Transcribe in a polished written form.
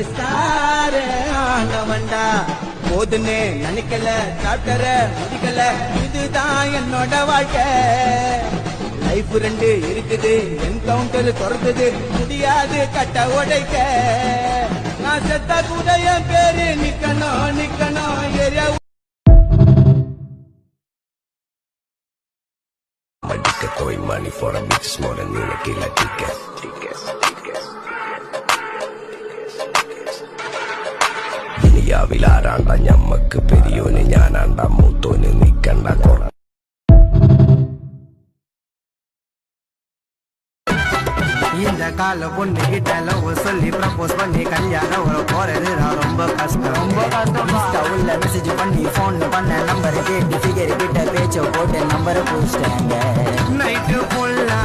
Star ஆனவன்டா போதுன்னு நினைக்கல சாப்டர முடிக்கல இதுதான் என்னோட வாழ்க்கை லைஃப் ரெண்டு இருக்குது என்கவுண்டர் துறந்தது முடியாது கட்ட உடைக்க நான் செத்த கூட என் பேரு நிக்கணும் area Throwing money for a bitch more than you like it like ticket. ദുനിയാവിലാരാണ്ട ഞമ്മക്ക് പെരിയോന് ഞാനാണ്ട മൂത്തോന് നിക്കണ്ട കൊറ இந்த கால பொண்ணு கிட்ட லவ் சொல்லி ப்ரப்போஸ் பண்ணி கல்யாணம் போறது ரொம்ப கஷ்டம் உள்ள மெசேஜ் பண்ணி போன் பண்ண நம்பர் கேட்டு ஃபிகர் கிட்ட பேச்ச போட்டு நம்பரை பூச்சிட்டாங்க நைட்டு ஃபுல்லா